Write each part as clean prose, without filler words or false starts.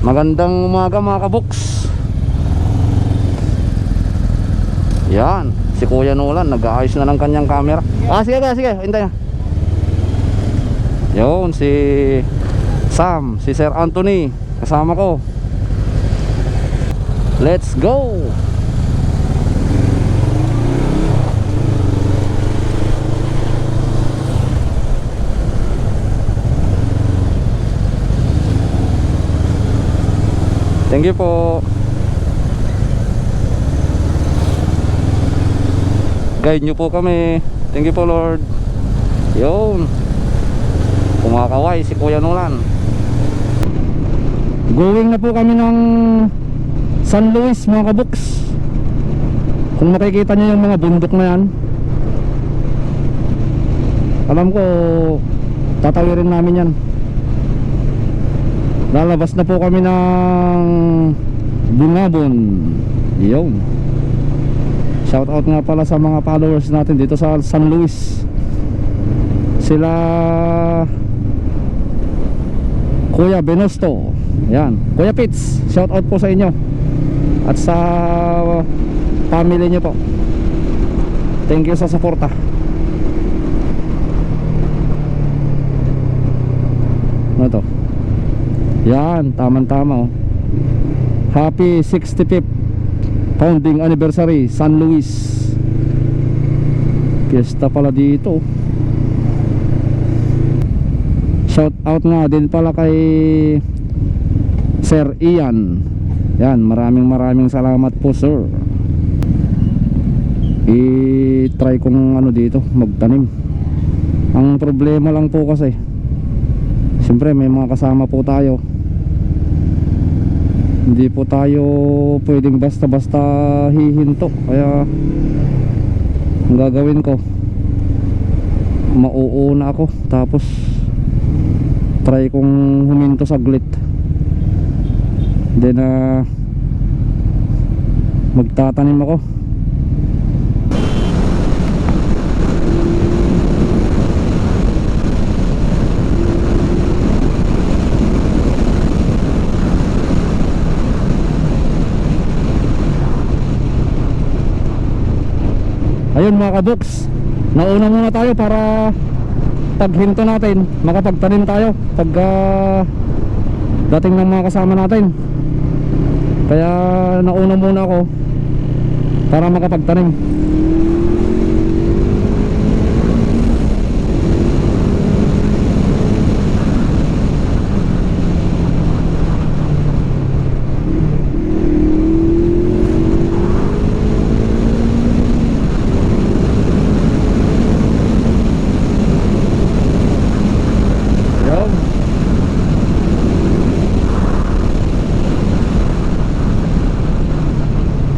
Magandang umaga mga kaboks. Yan, si Kuya Nolan nag-aayos na ng kanyang camera. Sige, hintay na. Yun, si Sam, si Sir Anthony, kasama ko. Let's go. Thank you po. Guide nyo po kami. Thank you po Lord. Yun, kumakaway si Kuya Nolan. Going na po kami ng San Luis mga kaboks. Kung makikita nyo yung mga bundok na yan, alam ko tatawirin namin yan. Lalabas na po kami ng Bungabon. Yun. Shout out nga pala sa mga followers natin dito sa San Luis. Sila Kuya Benosto, yan, Kuya Pitts, shout out po sa inyo. At sa family nyo po, thank you sa suporta. Ano to? Yan, tamang-tama oh. Happy 65th founding anniversary San Luis. Fiesta pala dito. Shout out nga din pala kay Sir Ian. Yan, maraming salamat po sir. I-try kong ano dito, magtanim. Ang problema lang po kasi, siyempre may mga kasama po tayo. Hindi po tayo pwedeng basta-basta hihinto. Kaya ang gagawin ko, mauuna ako, tapos try kong huminto saglit. Then magtatanim ako. Ayun mga kaboks, nauna muna tayo para paghinto natin makapagtanim tayo pag dating ng mga kasama natin. Kaya nauna muna ako para makapagtanim.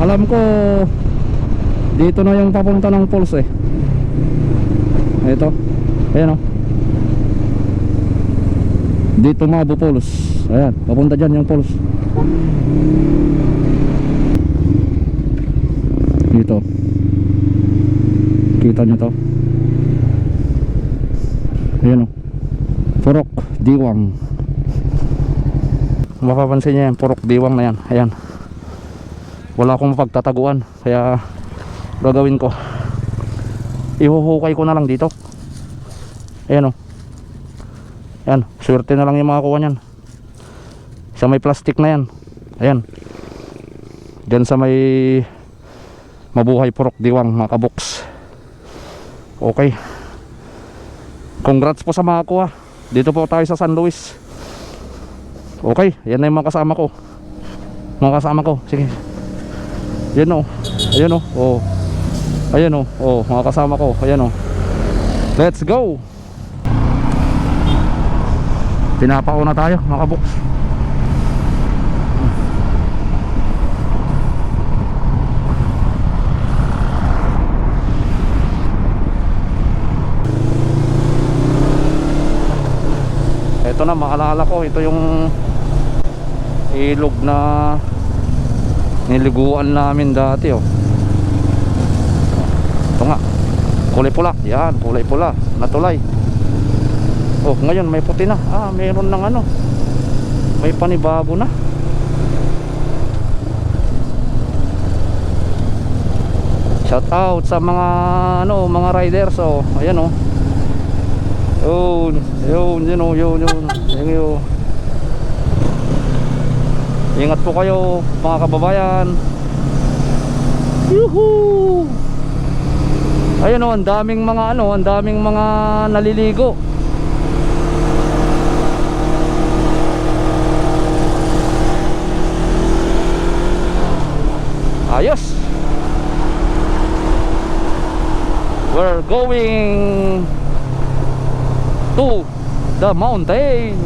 Alam ko dito na yung papunta ng falls eh. Ito, ayan o, dito Mabo Falls. Ayan, papunta dyan yung falls. Dito, kita nyo to. Ayan o, Purok Diwang. Mapapansin nyo yan, Purok Diwang na yan. Ayan, wala akong mapagtataguan, kaya gagawin ko, ihuhukay ko na lang dito. Ayan o, ayan, swerte na lang yung makakuha nyan. Sa may plastic na yan, ayan, dyan sa may Mabuhay Purok Diwang mga kaboks. Okay, congrats po sa makakuha. Dito po tayo sa San Luis. Okay, yan na yung mga kasama ko. Sige, ayan o, ayan o, oh. Ayan o, oh, mga kasama ko. Ayan o, let's go. Pinapauna tayo mga kaboks. Ito na, maalala ko, ito yung ilog na niliguan namin dati oh. Ito nga, kulay pula. Yan, kulay pula na tulay. Oh, ngayon may puti na. Ah, mayroon ng ano, may panibago na. Shout out sa mga ano, mga riders. Oh, ayan oh. Yun. Thank you. Ingat po kayo mga kababayan. Yuhu! Ayun oh, ang daming mga naliligo. Ayos. We're going to the mountain.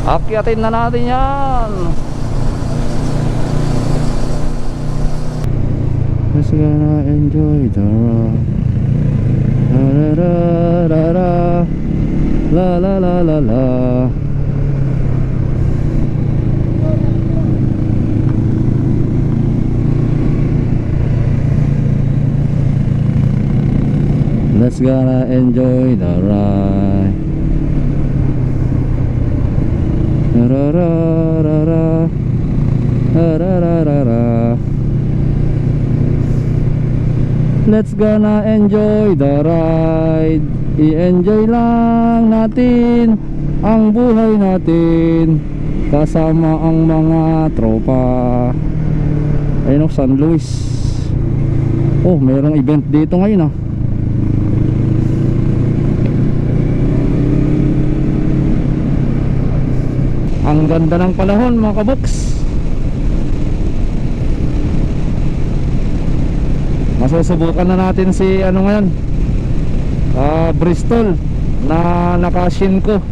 Akyatin na natin yan. Just gonna enjoy the ride. La la la la la. Let's gonna enjoy the ride. Ra ra ra ra ra ra ra ra. Let's gonna enjoy the ride. I-enjoy lang natin ang buhay natin kasama ang mga tropa. Ayun o, San Luis. Oh, mayroong event dito ngayon ah. Ang ganda ng panahon mga kaboks. Masusubukan na natin si ano ngayon, Bristol na naka-shin ko.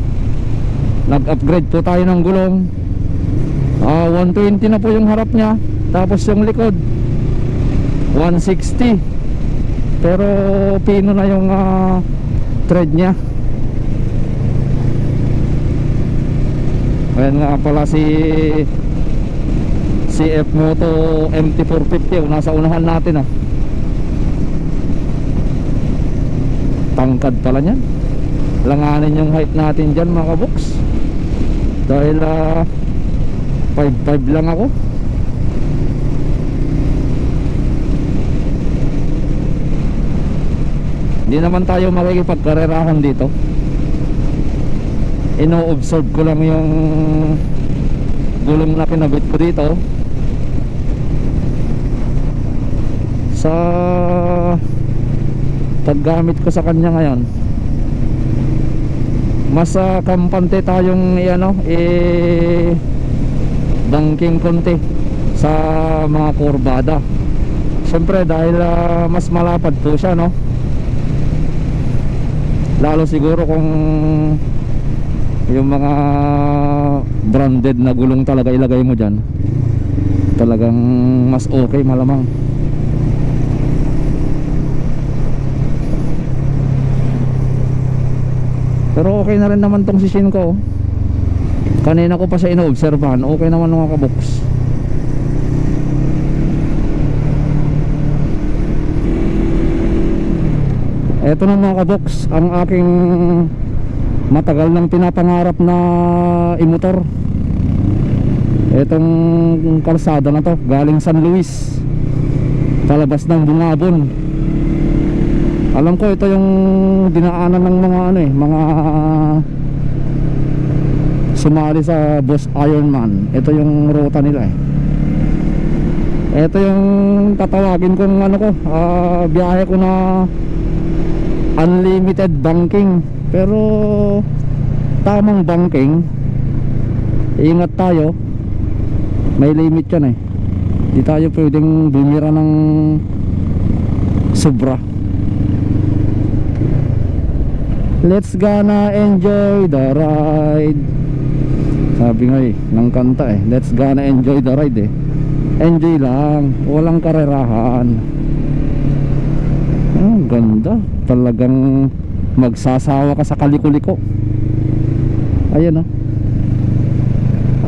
Nag-upgrade po tayo ng gulong. 120 na po yung harap niya. Tapos yung likod 160. Pero pino na yung tread niya. Ayan nga pala si CF Moto MT450 nasa unahan natin ah. Tangkad pala niyan. Langanin yung height natin dyan mga kaboks. Dahil 5'5" lang ako. Hindi naman tayo makikipagkarerahan dito. Ino-observe ko lang yung gulong na kinabit ko dito sa paggamit ko sa kanya ngayon. Mas kampante tayong banking konti sa mga kurbada. Siyempre dahil mas malapad po siya, no? Lalo siguro kung yung mga branded na gulong talaga ilagay mo dyan, talagang mas okay malamang. Pero okay na rin naman tong sisin ko. Kanina ko pa siya ino-observahan. Okay naman mga kaboks. Eto na mga kaboks, ang aking matagal nang pinapangarap na imotor. Etong kalsada na to, galing San Luis palabas ng Bungabon. Alam ko ito yung dinaanan ng mga mga sumali sa Boss Ironman. Ito yung ruta nila eh. Ito yung tatawagin kong biyahe ko na unlimited banking. Pero tamang banking, ingat tayo, may limit yan eh. Di tayo pwedeng bumira ng sobra. Let's gonna enjoy the ride. Sabi nga ng kanta eh, let's gonna enjoy the ride eh. Enjoy lang, walang karerahan. Ganda, talagang magsasawa ka sa kaliko-liko. Ayan oh,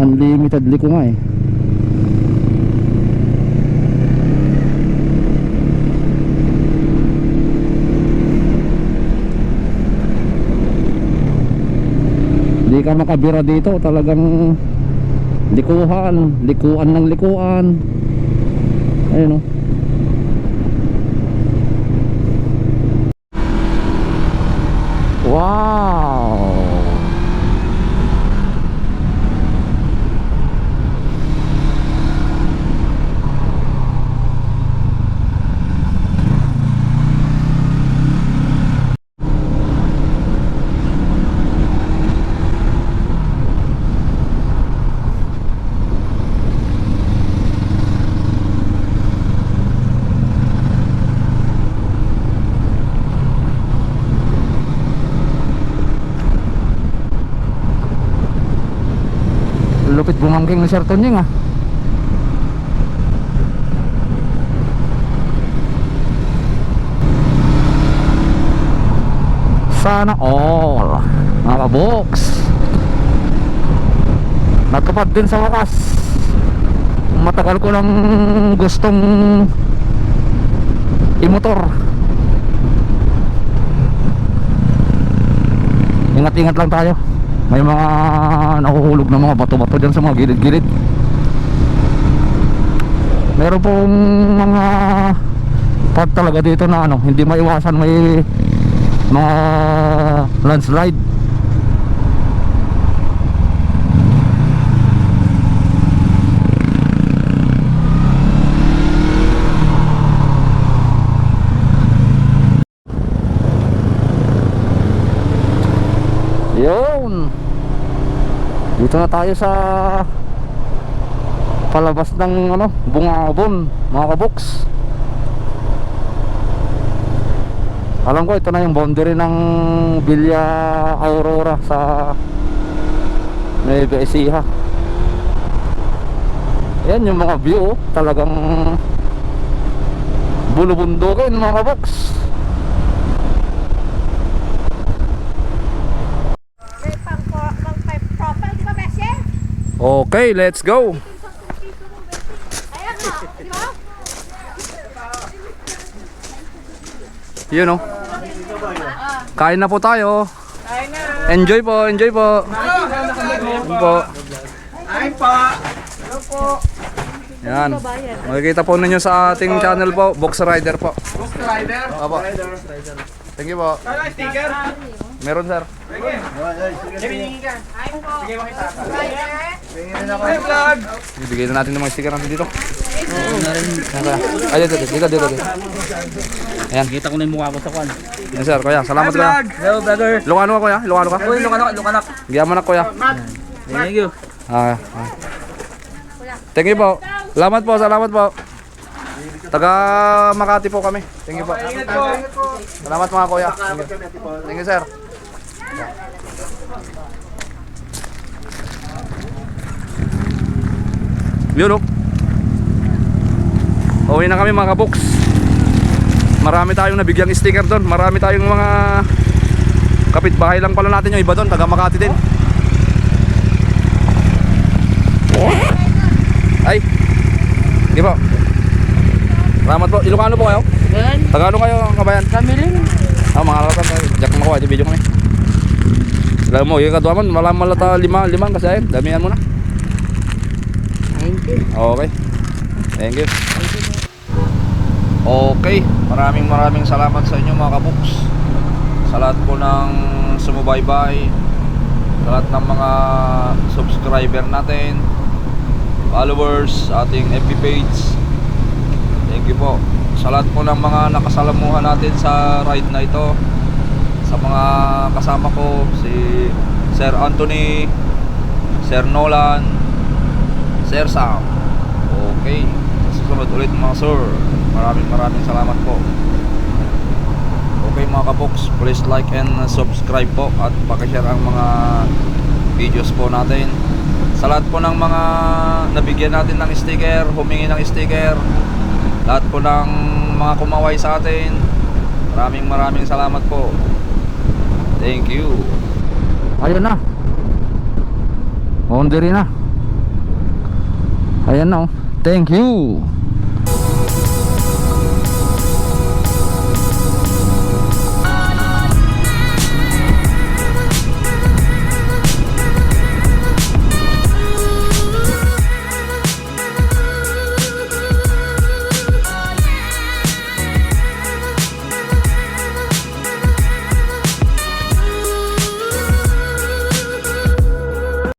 unlimited liko nga eh. Hindi ka makabira dito, talagang likuan ng likuan. Ayun oh. lupit bumangking ni Sir Tonying ah. Sana all mga kaboks, natupad din sa wakas. Matagal ko lang gustong imotor. Ingat-ingat lang tayo. May mga nahuhulog na mga bato-bato dyan sa mga gilid-gilid. Meron pong mga part talaga dito na ano, hindi maiwasan, may mga landslide. Yun, dito na tayo sa palabas ng ano, Bungabon mga kaboks. Alam ko ito na yung boundary ng Villa Aurora sa Nueva Ecija. Yan yung mga view, talagang bulubundukin mga kaboks. Okay, let's go. Yun o. Kain na po tayo. Enjoy po, enjoy po. Enjoy po. Ay po. Hello po. Yan. Makikita po ninyo sa ating channel po, Box Rider po. Box Rider. Opo. Thank you po. Ano sticker? Meron sir. Sige, ka. Ay po. Sige, makita. Ay, vlog. Ibigay na natin ng mga sticker natin dito. Ay, dito. Ayan. Kita ko na yung mukha ko sa kwan. Yan sir, kuya. Salamat Ay, kuya. vlog. Hello, brother. Ilocano ka kuya? Ilocano ka? Uy, lukanak. Giyaman na kuya. Thank you. Thank you po. Salamat po. Taga Makati po kami. Thank you po. Ingat po. Salamat mga kuya. Thank you sir. Yun o. Uwi na kami mga kaboks. Marami tayong nabigyang sticker doon. Marami tayong mga kapitbahay lang pala natin yung iba doon. Taga Makati din. Ay. Di po. Salamat po. Ilocano po kayo? Gan? Tagalog kayo kabayan? Kami rin. Mga kalatan. Jack mo ko. Ito video kami. Alam mo, yung kadwa man. Malata limang kasi ayun. Damihan mo na. Thank you. Okay. Thank you. Okay. Maraming salamat sa inyo mga kabuks. Sa lahat po ng sumubaybay. Sa lahat ng mga subscriber natin, followers, ating FB page. Thank you po. Sa lahat po ng mga nakasalamuhan natin sa ride na ito. Sa mga kasama ko, si Sir Anthony, Sir Nolan, Sir Sam. Okay. Susunod ulit mga sir. Maraming salamat po. Okay mga kaboks, please like and subscribe po at pakishare ang mga videos po natin. Sa lahat po ng mga nabigyan natin ng sticker, humingi ng sticker, lahat po ng mga kumaway sa atin, maraming salamat po. Thank you. Ayun na. Boundary na. Ayan na oh. Thank you.